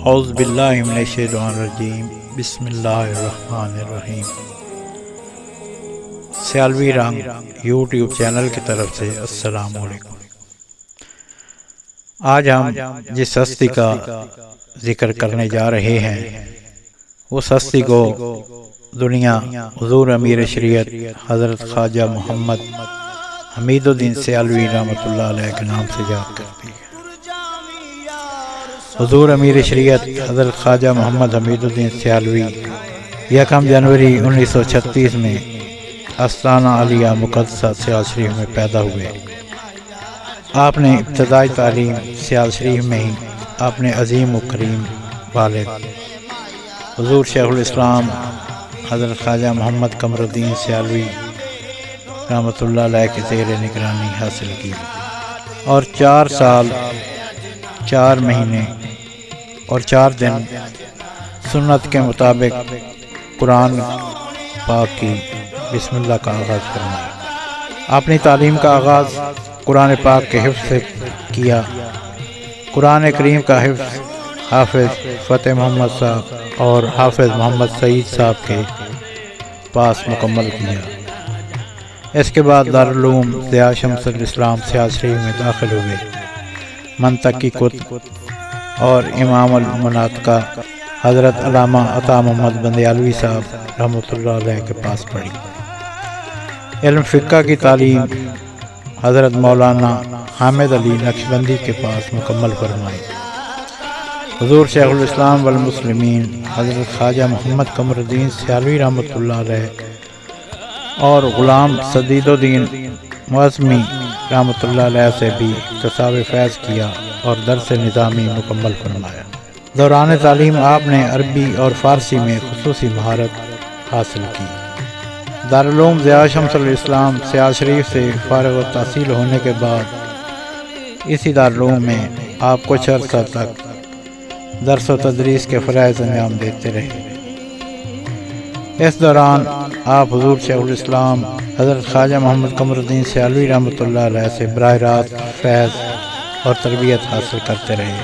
اعوذ باللہ من الشیطان الرجیم، بسم اللہ الرحمن الرحیم۔ سیالوی رنگ یوٹیوب چینل کی طرف سے السلام علیکم۔ آج ہم جس ہستی کا ذکر کرنے جا رہے ہیں اس ہستی کو دنیا حضور امیر شریعت حضرت خواجہ محمد حمید الدین سیالوی رحمۃ اللہ علیہ کے نام سے یاد کرتی ہے۔ حضور امیر شریعت حضرت خواجہ محمد حمید الدین سیالوی 1 جنوری 1936 میں آستانہ عالیہ مقدسہ سیال شریف میں پیدا ہوئے۔ آپ نے ابتدائی تعلیم سیال شریف میں ہی اپنے عظیم و کریم والد حضور شیخ الاسلام حضرت خواجہ محمد قمر الدین سیالوی رحمۃ اللہ علیہ کے زیر نگرانی حاصل کی، اور 4 سال 4 مہینے اور 4 دن سنت کے مطابق قرآن پاک کی بسم اللہ کا آغاز فرمایا۔ اپنی تعلیم کا آغاز قرآن پاک کے حفظ سے کیا۔ قرآن کریم کا حفظ حافظ فتح محمد صاحب اور حافظ محمد سعید صاحب کے پاس مکمل کیا۔ اس کے بعد دارالعلوم ضیاء شمس الاسلام سیال شریف میں داخل ہوئے۔ منطق کی کتب اور امام المناطقہ حضرت علامہ عطا محمد بندیالوی صاحب رحمۃ اللہ علیہ کے پاس پڑھی۔ علم فقہ کی تعلیم حضرت مولانا حامد علی نقشبندی کے پاس مکمل فرمائی۔ حضور شیخ الاسلام والمسلمین حضرت خواجہ محمد قمر الدین سیالوی رحمۃ اللہ علیہ اور غلام سدید الدین معظمی رحمۃ اللہ علیہ سے بھی اکتساب فیض کیا اور درس نظامی مکمل فرمایا۔ دوران تعلیم آپ نے عربی اور فارسی میں خصوصی مہارت حاصل کی۔ دارالعلوم ضیاء شمس الاسلام سیال شریف سے فارغ التحصیل ہونے کے بعد اسی دارالعلوم میں آپ کچھ عرصہ تک درس و تدریس کے فرائض انجام دیتے رہے۔ اس دوران آپ حضور شیخ الاسلام حضرت خواجہ محمد قمر الدین سیالوی رحمۃ اللہ علیہ سے براہ راست فیض اور تربیت حاصل کرتے رہے۔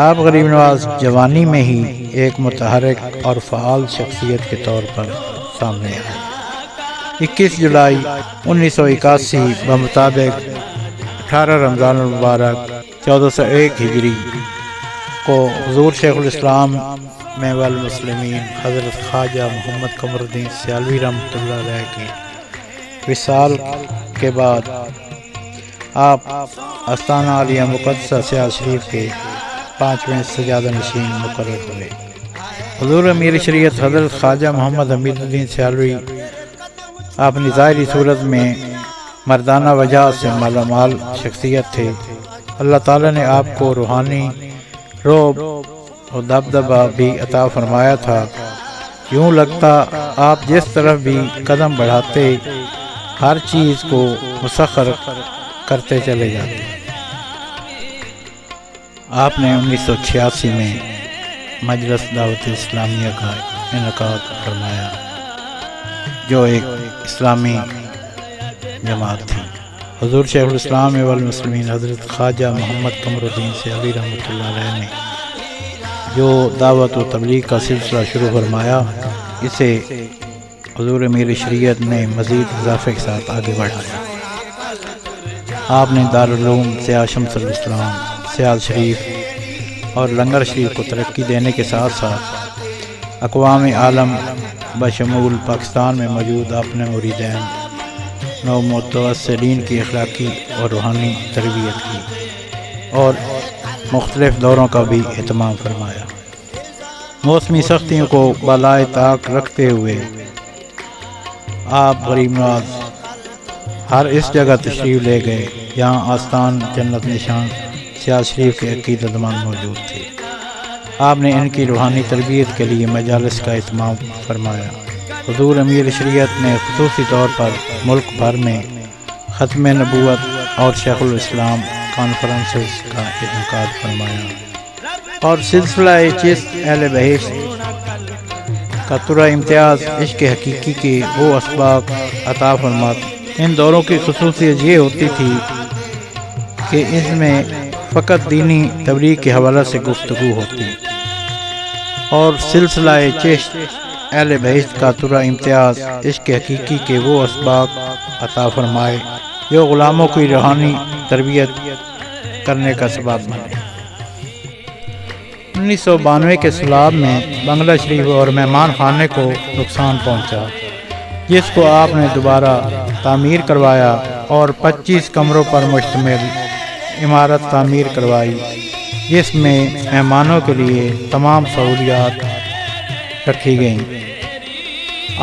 آپ غریب نواز جوانی میں ہی ایک متحرک اور فعال شخصیت کے طور پر سامنے آئے۔ 21 جولائی 1981 بمطابق 18 رمضان المبارک 1401 ہجری کو حضور شیخ الاسلام میں والمسلمین حضرت خواجہ محمد قمر الدین سیالوی رحمۃ اللہ علیہ کی وصال کے بعد آپ آستانہ عالیہ مقدسہ سیال شریف کے 5ویں سجادہ نشین مقرر ہوئے۔ حضور امیر شریعت حضرت خواجہ محمد حمید الدین سیالوی اپنی ظاہری صورت میں مردانہ وجاہت سے مالا مال شخصیت تھے۔ اللہ تعالیٰ نے آپ کو روحانی رعب اور دبدبہ بھی عطا فرمایا تھا۔ یوں لگتا آپ جس طرف بھی قدم بڑھاتے ہر چیز کو مسخر کرتے چلے جاتے۔ آپ نے 1986 میں مجلس دعوت اسلامیہ کا انعقاد فرمایا، جو ایک اسلامی جماعت تھی۔ حضور شیخ الاسلام والمسلمین حضرت خواجہ محمد قمر الدین سیالوی رحمۃ اللہ علیہ نے جو دعوت و تبلیغ کا سلسلہ شروع فرمایا، اسے حضور امیر شریعت نے مزید اضافے کے ساتھ آگے بڑھایا۔ آپ نے دارالعلوم ضیاء شمس الاسلام سیال شریف اور لنگر شریف کو ترقی دینے کے ساتھ ساتھ اقوام عالم بشمول پاکستان میں موجود اپنے مریدین نو متوسلین کی اخلاقی اور روحانی تربیت کی اور مختلف دوروں کا بھی اہتمام فرمایا۔ موسمی سختیوں کو بالائے طاق رکھتے ہوئے آپ غریب نواز ہر اس جگہ تشریف لے گئے جہاں آستان جنت نشان سیال شریف کے عقیدت مند موجود تھے۔ آپ نے ان کی روحانی تربیت کے لیے مجالس کا اہتمام فرمایا۔ حضور امیر شریعت نے خصوصی طور پر ملک بھر میں ختم نبوت اور شیخ الاسلام کانفرنسز کا انعقاد فرمایا، اور سلسلہ چست اہل بہشت کا ترا امتیاز عشق حقیقی کے وہ اسباق عطا فرماتے۔ ان دوروں کی خصوصیت یہ ہوتی تھی کہ اس میں فقط دینی تبلیغ کے حوالے سے گفتگو ہوتی، اور سلسلہ چشت اہل بہشت کا ترا امتیاز عشق حقیقی کے وہ اسباق عطا فرمائے جو غلاموں کی روحانی تربیت کرنے کا سبب بنے۔ 1992 کے سیلاب میں بنگلہ شریف اور مہمان خانے کو نقصان پہنچا، جس کو آپ نے دوبارہ تعمیر کروایا اور 25 کمروں پر مشتمل عمارت تعمیر کروائی، جس میں مہمانوں کے لیے تمام سہولیات رکھی گئیں۔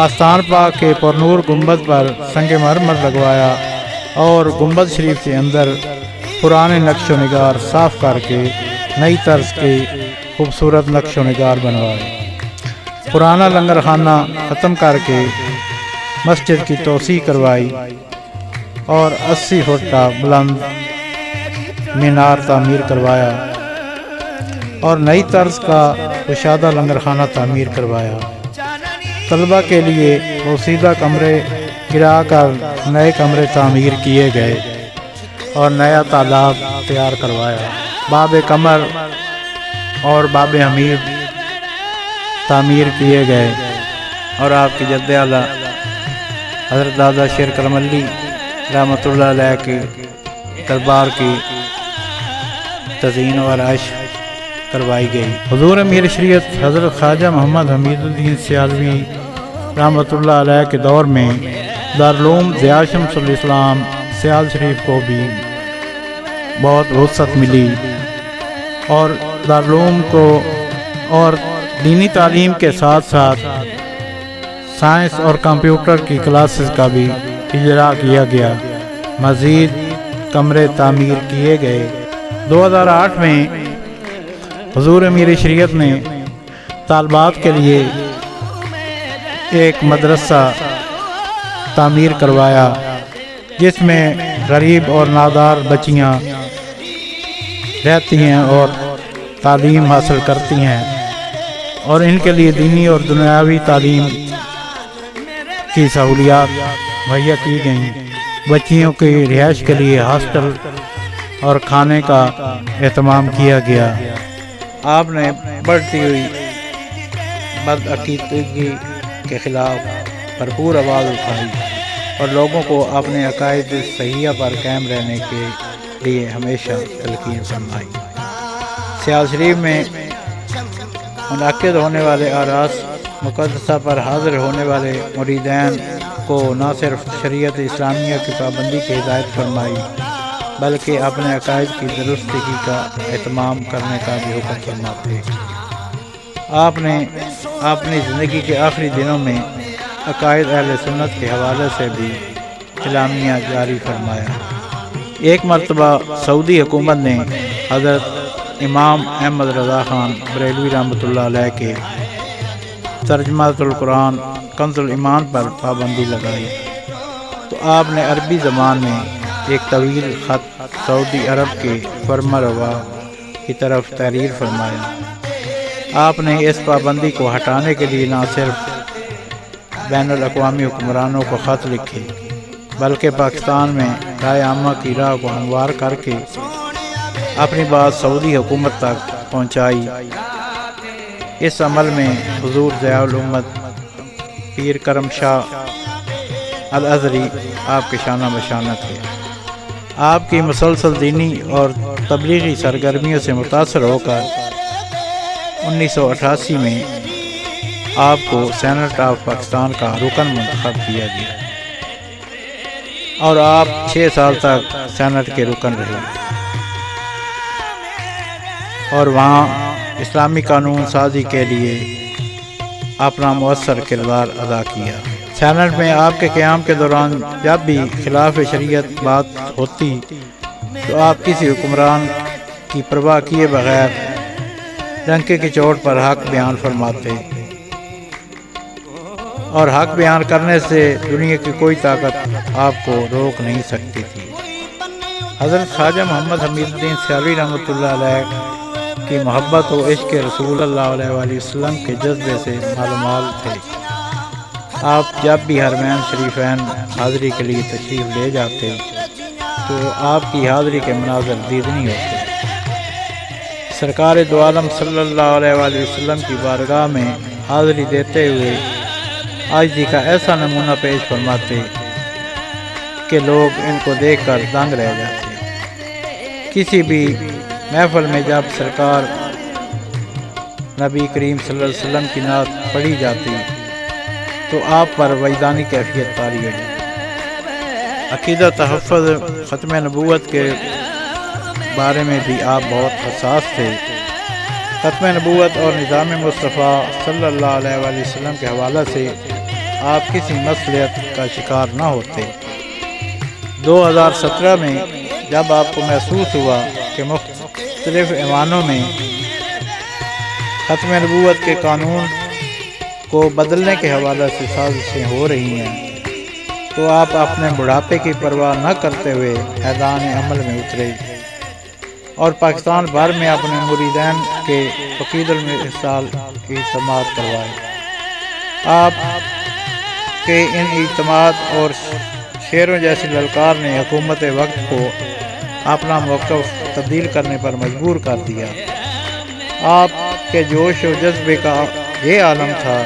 آستان پاک کے پرنور گنبد پر سنگ مرمر لگوایا اور گنبد شریف کے اندر پرانے نقش و نگار صاف کر کے نئی طرز کے خوبصورت نقش و نگار بنوائے۔ پرانا لنگر خانہ ختم کر کے مسجد کی توسیع کروائی اور 80 فٹ کا بلند مینار تعمیر کروایا اور نئی طرز کا کشادہ لنگر خانہ تعمیر کروایا۔ طلبہ کے لیے پوشیدہ کمرے گرا کر نئے کمرے تعمیر کیے گئے اور نیا تالاب تیار کروایا۔ باب قمر اور باب حمید تعمیر کیے گئے اور آپ کے جد اعلیٰ حضرت دادا شیر کرم علی رحمۃ اللہ علیہ کے دربار کی تزئین و آرائش کروائی گئی۔ حضور امیر شریعت حضرت خواجہ محمد حمید الدین سیالوی رحمۃ اللہ علیہ کے دور میں دارالعلوم ضیاء شمس الاسلام سیال شریف کو بھی بہت وسعت ملی اور دارالعلوم کو اور دینی تعلیم کے ساتھ ساتھ سائنس اور کمپیوٹر کی کلاسز کا بھی اجرا کیا گیا۔ مزید کمرے تعمیر کیے گئے۔ 2008 میں حضور امیر شریعت نے طالبات کے لیے ایک مدرسہ تعمیر کروایا، جس میں غریب اور نادار بچیاں رہتی ہیں اور تعلیم حاصل کرتی ہیں، اور ان کے لیے دینی اور دنیاوی تعلیم کی سہولیات مہیا کی گئیں۔ بچیوں کی رہائش کے لیے ہاسٹل اور کھانے کا اہتمام کیا گیا۔ آپ نے بڑھتی ہوئی بدعقیدگی کے خلاف بھرپور آواز اٹھائی اور لوگوں کو اپنے عقائد صحیحہ پر قائم رہنے کے لیے ہمیشہ تلقین فرمائی۔ سیال شریف میں منعقد ہونے والے اعراس مقدسہ پر حاضر ہونے والے مریدین کو نہ صرف شریعت اسلامیہ کی پابندی کی ہدایت فرمائی بلکہ اپنے عقائد کی درستگی کا اہتمام کرنے کا بھی حکم فرماتے۔ آپ نے اپنی زندگی کے آخری دنوں میں عقائد اہل سنت کے حوالے سے بھی اعلامیہ جاری فرمایا۔ ایک مرتبہ سعودی حکومت نے حضرت امام احمد رضا خان بریلوی رحمۃ اللہ علیہ کے ترجمہ القرآن کنز الایمان پر پابندی لگائی تو آپ نے عربی زبان میں ایک طویل خط سعودی عرب کے فرما روا کی طرف تحریر فرمایا۔ آپ نے اس پابندی کو ہٹانے کے لیے نہ صرف بین الاقوامی حکمرانوں کو خط لکھے بلکہ پاکستان میں رائے عامہ کی راہ کو ہموار کر کے اپنی بات سعودی حکومت تک پہنچائی۔ اس عمل میں حضور ضیاء الامت پیر کرم شاہ الازہری آپ کے شانہ بشانہ تھے۔ آپ کی مسلسل دینی اور تبلیغی سرگرمیوں سے متاثر ہو کر 1988 میں آپ کو سینٹ آف پاکستان کا رکن منتخب کیا گیا اور آپ 6 سال تک سینٹ کے رکن رہے اور وہاں اسلامی قانون سازی کے لیے اپنا مؤثر کردار ادا کیا۔ سینٹ میں آپ کے قیام کے دوران جب بھی خلاف شریعت بات ہوتی تو آپ کسی حکمران کی پرواہ کیے بغیر ڈنکے کی چوٹ پر حق بیان فرماتے اور حق بیان کرنے سے دنیا کی کوئی طاقت آپ کو روک نہیں سکتی تھی۔ حضرت خواجہ محمد حمید الدین سیالوی رحمۃ اللہ علیہ کی محبت و عشق رسول اللہ علیہ وآلہ وسلم کے جذبے سے مالامال تھے۔ آپ جب بھی حرمین شریفین حاضری کے لیے تشریف لے جاتے تو آپ کی حاضری کے مناظر دیدنی ہوتے۔ سرکار دو عالم صلی اللہ علیہ وآلہ وسلم کی بارگاہ میں حاضری دیتے ہوئے عاجزی کا ایسا نمونہ پیش فرماتے کہ لوگ ان کو دیکھ کر دنگ رہ جاتے۔ کسی بھی محفل میں جب سرکار نبی کریم صلی اللہ علیہ وسلم کی نعت پڑھی جاتی تو آپ پر وجدانی کیفیت طاری ہوئی۔ عقیدہ تحفظ ختم نبوت کے بارے میں بھی آپ بہت حساس تھے۔ ختم نبوت اور نظام مصطفیٰ صلی اللہ علیہ وآلہ وسلم کے حوالہ سے آپ کسی مصلحت کا شکار نہ ہوتے۔ 2017 میں جب آپ کو محسوس ہوا کہ مختلف ایوانوں میں ختم نبوت کے قانون کو بدلنے کے حوالے سے سازشیں ہو رہی ہیں تو آپ اپنے بڑھاپے کی پرواہ نہ کرتے ہوئے میدان عمل میں اترے اور پاکستان بھر میں اپنے مریدین کے فقید المثال اجتماعات کروائے۔ آپ کے ان اجتماعات اور شعروں جیسی للکار نے حکومت وقت کو اپنا موقف تبدیل کرنے پر مجبور کر دیا۔ آپ کے جوش و جذبے کا یہ عالم تھا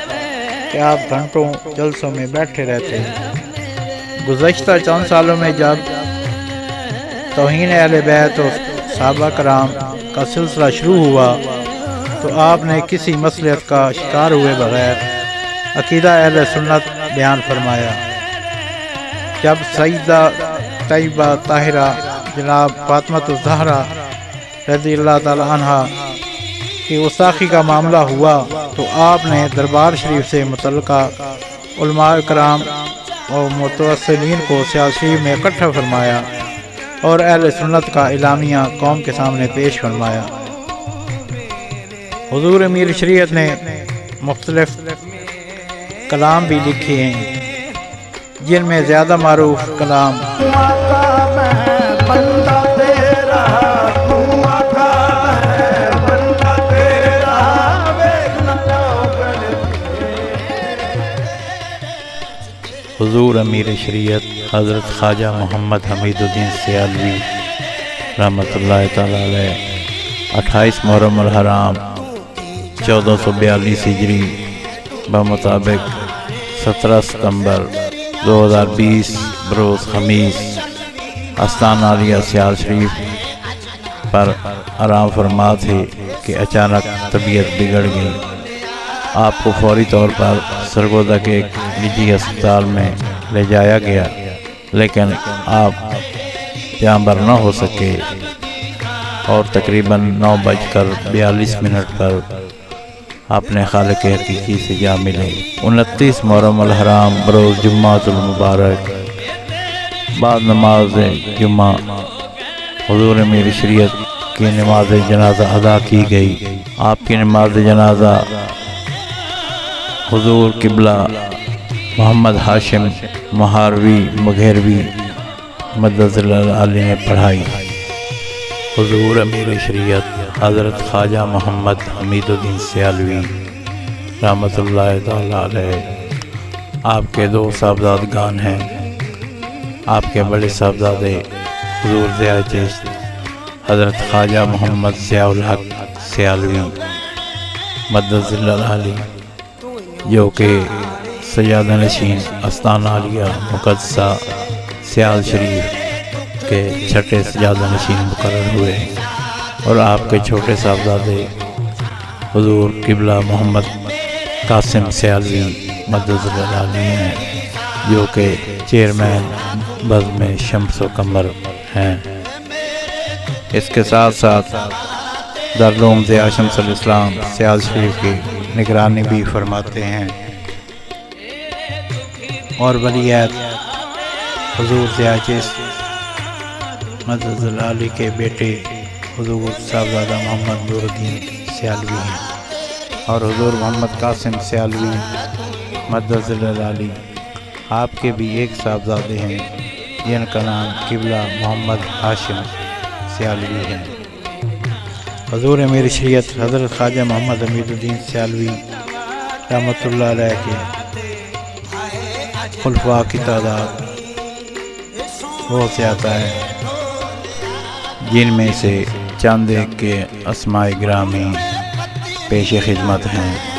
کہ آپ گھنٹوں جلسوں میں بیٹھے رہتے۔ گزشتہ چند سالوں میں جب توہین اہل بیت و صحابہ کرام کا سلسلہ شروع ہوا تو آپ نے کسی مصلحت کا شکار ہوئے بغیر عقیدہ اہل سنت بیان فرمایا۔ جب سیدہ طیبہ طاہرہ جناب فاطمہ الزہرا رضی اللہ تعالی عنہا کی گستاخی کا معاملہ ہوا تو آپ نے دربار شریف سے متعلقہ علماء کرام اور متوسلین کو سیاست شریف میں اکٹھا فرمایا اور اہل سنت کا اعلامیہ قوم کے سامنے پیش فرمایا۔ حضور امیر شریعت نے مختلف کلام بھی لکھے ہیں جن میں زیادہ معروف کلام حضور امیر شریعت حضرت خواجہ محمد حمید الدین سیالوی رحمۃ اللہ تعالی علیہ 28 محرم الحرام 1442 ہجری بمطابق 17 ستمبر 2020 بروز خمیس آستانہ عالیہ سیال شریف پر آرام فرما تھے کہ اچانک طبیعت بگڑ گئی۔ آپ کو فوری طور پر سرگودا کے ایک نجی ہسپتال میں لے جایا گیا لیکن آپ جاں بر نہ ہو سکے اور تقریباً 9:42 پر اپنے خالق حقیقی سے جا ملے۔ 29 محرم الحرام بروز جمعۃ المبارک بعد نماز جمعہ حضور امیر شریعت کی نماز جنازہ ادا کی گئی۔ آپ کی نماز جنازہ حضور قبلہ محمد ہاشم مہاروی مغیروی مدد علی نے پڑھائی۔ حضور امیر شریعت حضرت خواجہ محمد حمید الدین سیالوی رحمۃ اللہ تعالی علیہ آپ کے 2 صاحبزادگان ہیں۔ آپ کے بڑے صاحبزادے حضور ضیاء چشت حضرت خواجہ محمد ضیاء الحق سیالوی مدد علی جو کہ سجادہ نشین آستانہ عالیہ مقدسہ سیال شریف کے چھٹے سجادہ نشین مقرر ہوئے اور آپ کے چھوٹے صاحبزادے حضور قبلہ محمد قاسم سیالوی مدد علی ہیں جو کہ چیئرمین بزم شمس و قمر ہیں۔ اس کے ساتھ ساتھ دارالعلوم ضیاء شمس الاسلام سیال شریف کی نگرانی بھی فرماتے ہیں اور ولی عہد حضور ضیاء چشت مدد علی کے بیٹے حضور صاحبزادہ محمد نور الدین سیالوی ہیں اور حضور محمد قاسم سیالوی مدد علی آپ کے بھی ایک صاحبزادے ہیں جن کا نام قبلہ محمد ہاشم سیالوی ہے۔ حضور امیر شریعت حضرت خواجہ محمد حمید الدین سیالوی رحمۃ اللہ علیہ کے خلفاء کی تعداد بہت زیادہ ہے جن میں سے چند ایک کے اسماء گرامی پیش خدمت ہیں۔